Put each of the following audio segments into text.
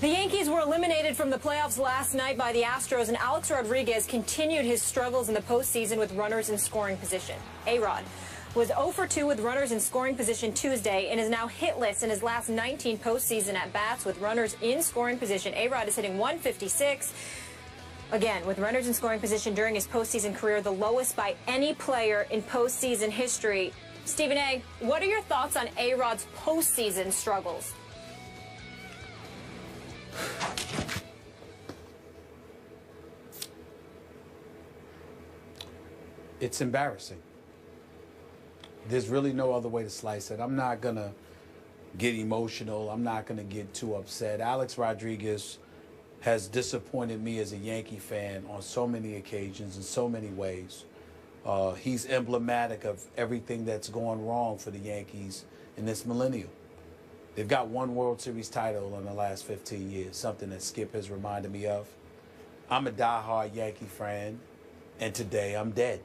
The Yankees were eliminated from the playoffs last night by the Astros, and Alex Rodriguez continued his struggles in the postseason with runners in scoring position. A-Rod was 0 for 2 with runners in scoring position Tuesday and is now hitless in his last 19 postseason at-bats with runners in scoring position. A-Rod is hitting .156. Again, with runners in scoring position during his postseason career, the lowest by any player in postseason history. Stephen A., what are your thoughts on A-Rod's postseason struggles? It's embarrassing. There's really no other way to slice it. I'm not going to get emotional. I'm not going to get too upset. Alex Rodriguez has disappointed me as a Yankee fan on so many occasions in so many ways. He's emblematic of everything that's gone wrong for the Yankees in this millennium. They've got one World Series title in the last 15 years, something that Skip has reminded me of. I'm a diehard Yankee fan, and today I'm dead.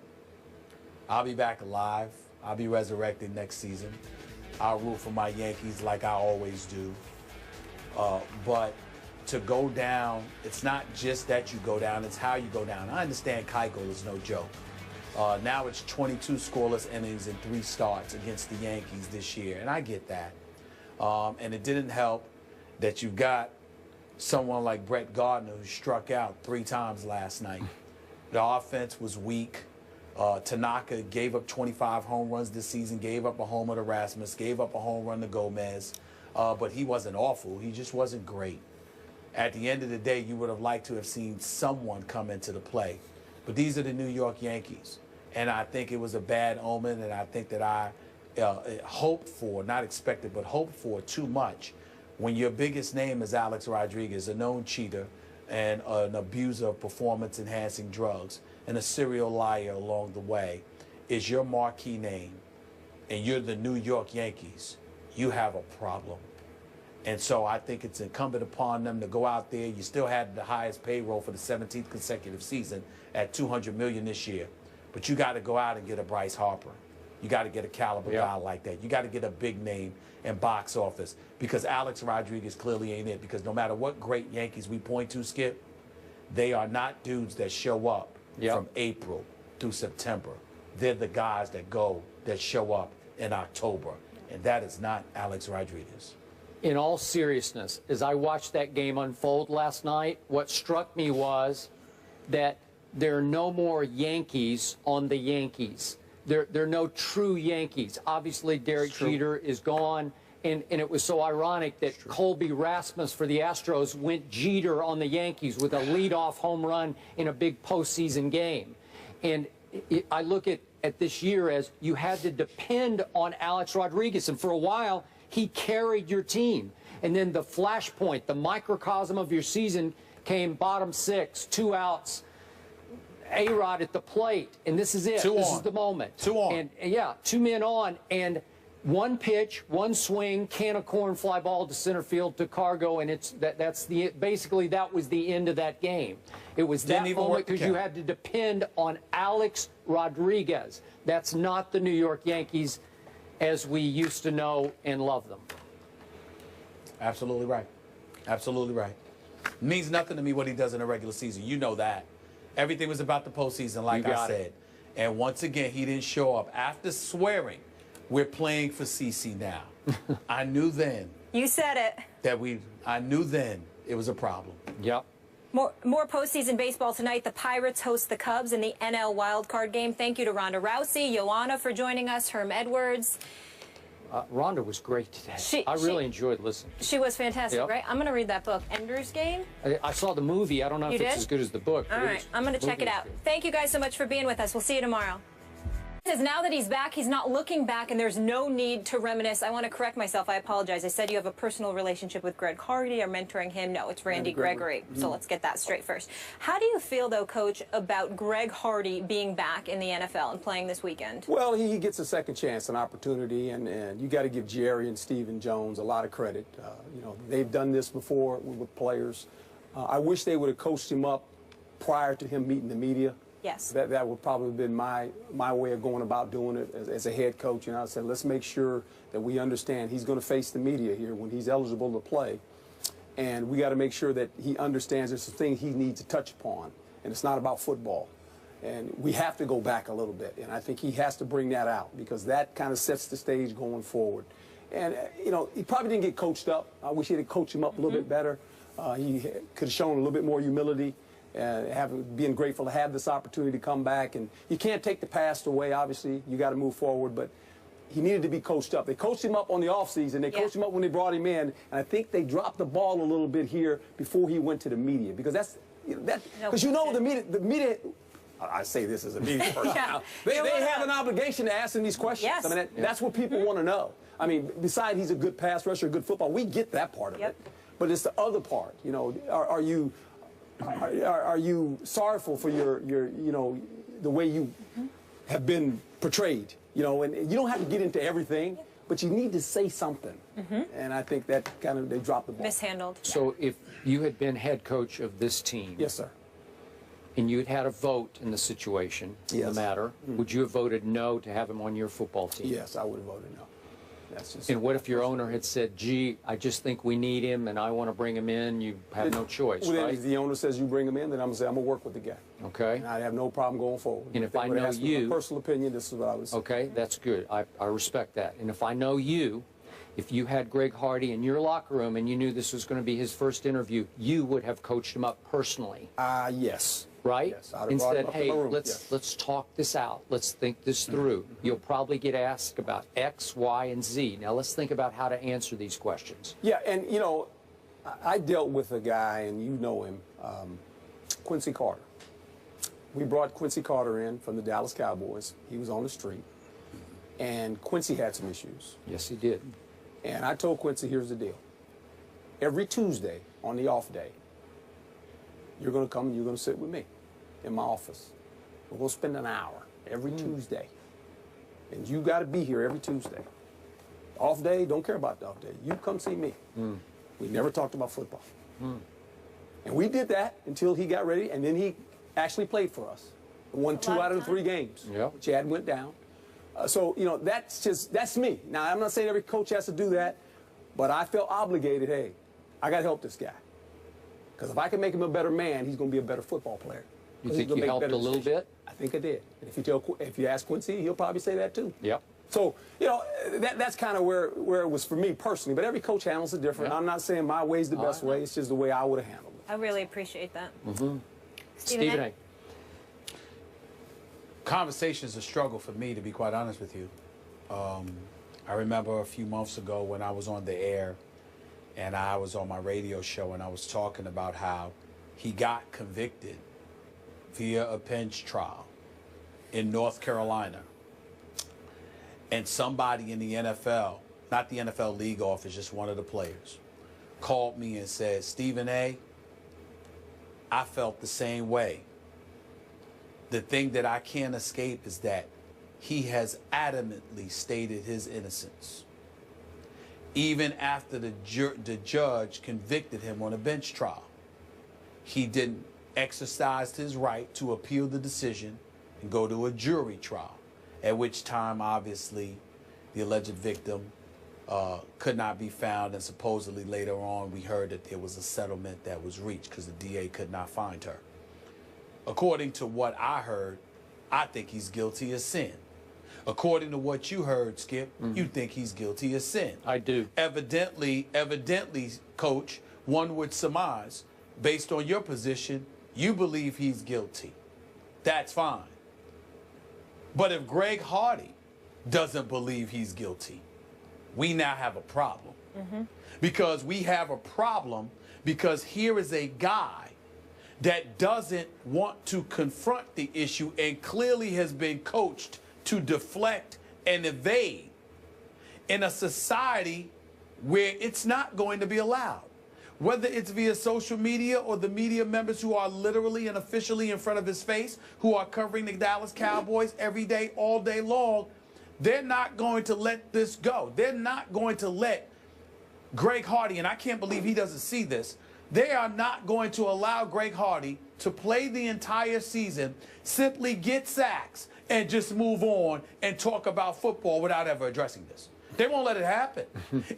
I'll be back alive. I'll be resurrected next season. I'll root for my Yankees like I always do. But to go down, it's not just that you go down, it's how you go down. I understand Keuchel is no joke. Now it's 22 scoreless innings and 3 starts against the Yankees this year, and I get that. And it didn't help that you've got someone like Brett Gardner who struck out 3 times last night. The offense was weak. Tanaka gave up 25 home runs this season, gave up a homer to Rasmus, gave up a home run to Gomez. But he wasn't awful. He just wasn't great. At the end of the day, you would have liked to have seen someone come into the play. But these are the New York Yankees. And I think it was a bad omen, and I think that I hoped for, not expected, but hoped for too much. When your biggest name is Alex Rodriguez, a known cheater and an abuser of performance-enhancing drugs and a serial liar along the way, is your marquee name, and you're the New York Yankees, you have a problem. And so I think it's incumbent upon them to go out there. You still had the highest payroll for the 17th consecutive season at $200 million this year. But you got to go out and get a Bryce Harper. You got to get a caliber guy like that. You got to get a big name in box office, because Alex Rodriguez clearly ain't it. Because no matter what great Yankees we point to, Skip, they are not dudes that show up from April through September. They're the guys that show up in October. And that is not Alex Rodriguez. In all seriousness, as I watched that game unfold last night, what struck me was that there are no more Yankees on the Yankees. There are no true Yankees. Obviously, Derek Jeter is gone, and it was so ironic that Colby Rasmus for the Astros went Jeter on the Yankees with a leadoff home run in a big postseason game. And I look at this year as you had to depend on Alex Rodriguez, and for a while, he carried your team. And then the flashpoint, the microcosm of your season came bottom 6, 2 outs, A-Rod at the plate, and this is it. This is the moment. 2 on. And yeah, 2 men on, and 1 pitch, 1 swing, can of corn fly ball to center field to Cargo, and basically that was the end of that game. It was that moment because you had to depend on Alex Rodriguez. That's not the New York Yankees as we used to know and love them. Absolutely right. Absolutely right. It means nothing to me what he does in a regular season. You know that. Everything was about the postseason, like I said. And once again, he didn't show up. After swearing, we're playing for CC now. I knew then. You said it. I knew then it was a problem. Yep. More postseason baseball tonight. The Pirates host the Cubs in the NL wildcard game. Thank you to Ronda Rousey, Joanna for joining us, Herm Edwards. Rhonda was great today. I really enjoyed listening. She was fantastic, right? I'm going to read that book, Ender's Game. I saw the movie. I don't know if it's as good as the book. All right, I'm going to check it out. Thank you guys so much for being with us. We'll see you tomorrow. Says now that he's back, he's not looking back, and there's no need to reminisce. I want to correct myself. I apologize. I said you have a personal relationship with Greg Hardy or mentoring him. No, it's Randy Gregory. So let's get that straight first. How do you feel, though, Coach, about Greg Hardy being back in the NFL and playing this weekend? Well, he gets a second chance, an opportunity, and you got to give Jerry and Stephen Jones a lot of credit. You know, they've done this before with players. I wish they would have coached him up prior to him meeting the media. Yes. That would probably have been my way of going about doing it as a head coach. You know, I said, let's make sure that we understand he's going to face the media here when he's eligible to play. And we got to make sure that he understands there's some things he needs to touch upon, and it's not about football. And we have to go back a little bit, and I think he has to bring that out because that kind of sets the stage going forward. And, you know, he probably didn't get coached up. I wish he had coached him up a little bit better. He could have shown a little bit more humility, being grateful to have this opportunity to come back. And you can't take the past away, obviously. You got to move forward, but he needed to be coached up. They coached him up on the offseason. They coached him up when they brought him in, and I think they dropped the ball a little bit here before he went to the media because the media. I say this as a media person. They have an obligation to ask him these questions. Yes. I mean, that's what people want to know. I mean, besides he's a good pass rusher, good football, we get that part of it. But it's the other part. You know, are you sorrowful for your you know, the way you have been portrayed? You know, and you don't have to get into everything, but you need to say something. And I think that kind of they dropped the ball. Mishandled. So if you had been head coach of this team, Yes, sir. and you had had a vote in the situation, in the matter, would you have voted no to have him on your football team? Yes, I would have voted no. That's just. And what if your owner had said, gee, I just think we need him and I want to bring him in? You have no choice, Well, right? if the owner says you bring him in, then I'm going to say I'm going to work with the guy. Okay. And I have no problem going forward. And if they I would know ask me you- my personal opinion, this is what I would say. Okay, that's good. I respect that. And if I know you, if you had Greg Hardy in your locker room and you knew this was going to be his first interview, you would have coached him up personally. Yes. Right? Yes, I'd have And brought him said, up in hey, my room, let's yes. let's talk this out. Let's think this through. You'll probably get asked about X, Y, and Z. Now let's think about how to answer these questions. Yeah, and you know, I dealt with a guy, and you know him, Quincy Carter. We brought Quincy Carter in from the Dallas Cowboys. He was on the street, and Quincy had some issues. Yes, he did. And I told Quincy, here's the deal. Every Tuesday on the off day, you're going to come and you're going to sit with me in my office. We're going to spend an hour every Tuesday. And you got to be here every Tuesday. Off day, don't care about the off day. You come see me. We never talked about football. And we did that until he got ready, and then he actually played for us. Won 2 out of the 3 games. Yep. Chad went down. So, you know, that's me. Now, I'm not saying every coach has to do that, but I felt obligated, hey, I got to help this guy. Because if I can make him a better man, he's going to be a better football player. You think you helped a little bit? I think I did. And if you ask Quincy, he'll probably say that too. Yep. So, you know, that's kind of where it was for me personally. But every coach handles it different. Yep. I'm not saying my way's the best way. It's just the way I would have handled it. I really appreciate that. Stephen A. Conversation's a struggle for me, to be quite honest with you. I remember a few months ago when I was on the air and I was on my radio show and I was talking about how he got convicted via a bench trial in North Carolina. And somebody in the NFL, not the NFL league office, just one of the players, called me and said, Stephen A., I felt the same way. The thing that I can't escape is that he has adamantly stated his innocence. Even after the judge convicted him on a bench trial, he didn't exercise his right to appeal the decision and go to a jury trial, at which time, obviously, the alleged victim could not be found, and supposedly later on we heard that there was a settlement that was reached because the DA could not find her. According to what I heard, I think he's guilty of sin. According to what you heard, Skip, you think he's guilty of sin. I do. Evidently, Coach, one would surmise, based on your position, you believe he's guilty. That's fine. But if Greg Hardy doesn't believe he's guilty, we now have a problem. Because we have a problem because here is a guy that doesn't want to confront the issue and clearly has been coached to deflect and evade in a society where it's not going to be allowed. Whether it's via social media or the media members who are literally and officially in front of his face, who are covering the Dallas Cowboys every day, all day long, they're not going to let this go. They're not going to let Greg Hardy, and I can't believe he doesn't see this, they are not going to allow Greg Hardy to play the entire season, simply get sacks, and just move on and talk about football without ever addressing this. They won't let it happen.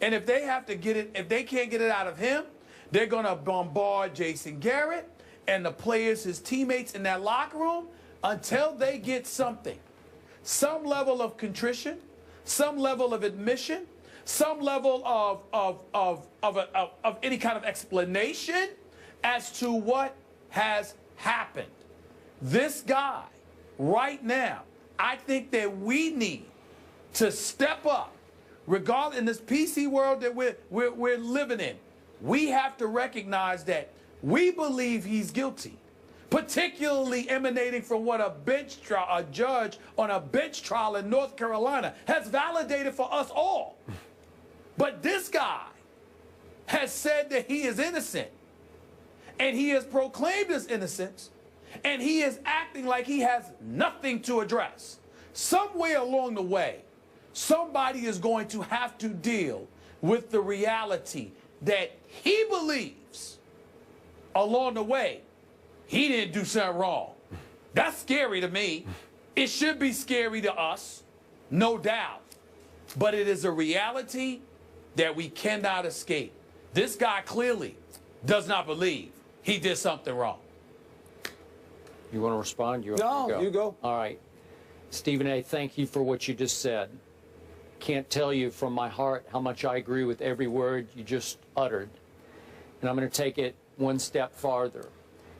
And if they have to get it, if they can't get it out of him, They're going to bombard Jason Garrett and the players, his teammates in that locker room, until they get something. Some level of contrition, some level of admission, some level of any kind of explanation as to what has happened. This guy, right now, I think that we need to step up, regardless in this PC world that we're living in. We have to recognize that we believe he's guilty, particularly emanating from what a judge on a bench trial in North Carolina has validated for us all. But this guy has said that he is innocent, and he has proclaimed his innocence, and he is acting like he has nothing to address. Somewhere along the way, somebody is going to have to deal with the reality that he believes along the way he didn't do something wrong. That's scary to me. It should be scary to us, no doubt. But it is a reality that we cannot escape. This guy clearly does not believe he did something wrong. You want to respond? No, you go. All right. Stephen A., thank you for what you just said. Can't tell you from my heart how much I agree with every word you just uttered. And I'm going to take it one step farther.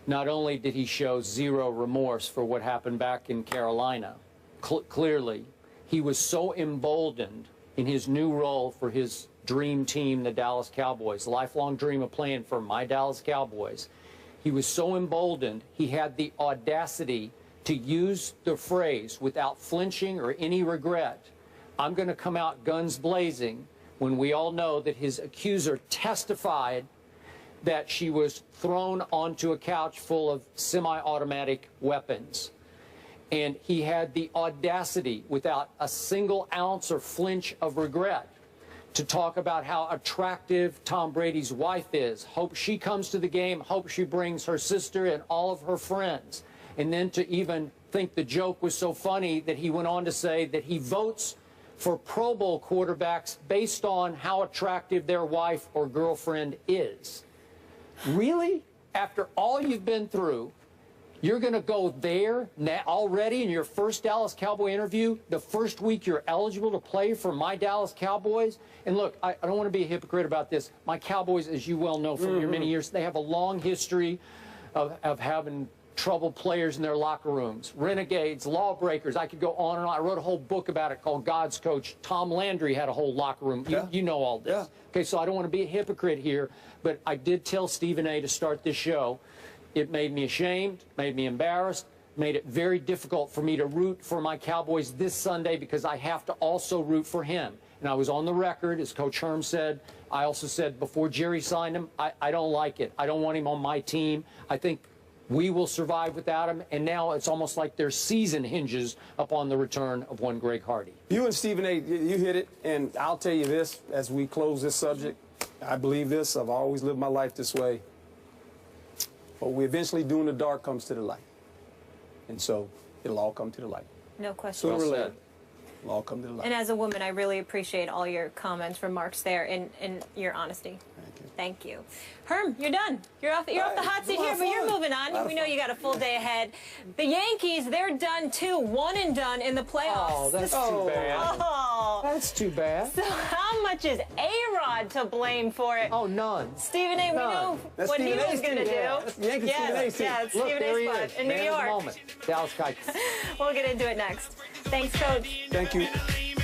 Not only did he show zero remorse for what happened back in Carolina, clearly, he was so emboldened in his new role for his dream team, the Dallas Cowboys, lifelong dream of playing for my Dallas Cowboys. He was so emboldened, he had the audacity to use the phrase without flinching or any regret, I'm going to come out guns blazing, when we all know that his accuser testified that she was thrown onto a couch full of semi-automatic weapons. And he had the audacity, without a single ounce or flinch of regret, to talk about how attractive Tom Brady's wife is. Hope she comes to the game, hope she brings her sister and all of her friends. And then to even think the joke was so funny that he went on to say that he votes for Pro Bowl quarterbacks based on how attractive their wife or girlfriend is. Really? After all you've been through, you're going to go there already in your first Dallas Cowboy interview, the first week you're eligible to play for my Dallas Cowboys? And look, I don't want to be a hypocrite about this. My Cowboys, as you well know from your many years, they have a long history of having troubled players in their locker rooms, renegades, lawbreakers. I could go on and on. I wrote a whole book about it called God's Coach. Tom Landry had a whole locker room. You know all this. Yeah. Okay, so I don't want to be a hypocrite here, but I did tell Stephen A. to start this show. It made me ashamed, made me embarrassed, made it very difficult for me to root for my Cowboys this Sunday because I have to also root for him. And I was on the record, as Coach Herm said. I also said before Jerry signed him, I don't like it. I don't want him on my team. I think we will survive without him, and now it's almost like their season hinges upon the return of one Greg Hardy. You and Stephen A., you hit it, and I'll tell you this as we close this subject. I believe this. I've always lived my life this way. What we eventually do in the dark comes to the light. And so it'll all come to the light. No question. Sooner or later, it'll all come to the light. And as a woman, I really appreciate all your comments, remarks there, and your honesty. Thank you. Thank you. Herm, you're done. You're off the hot seat here, but you're moving on. We know you got a full day ahead. The Yankees, they're done too. One and done in the playoffs. Oh, that's too bad. Oh. That's too bad. So how much is A-Rod to blame for it? Oh, none. Stephen A., we know That's what Stephen he was going to do. That's the Yankees Stephen A. team. Yeah, it's Look, Stephen there he A.'s is. spot in New Man of the York. moment. Dallas Cowboys. We'll get into it next. Thanks, Coach. Thank you.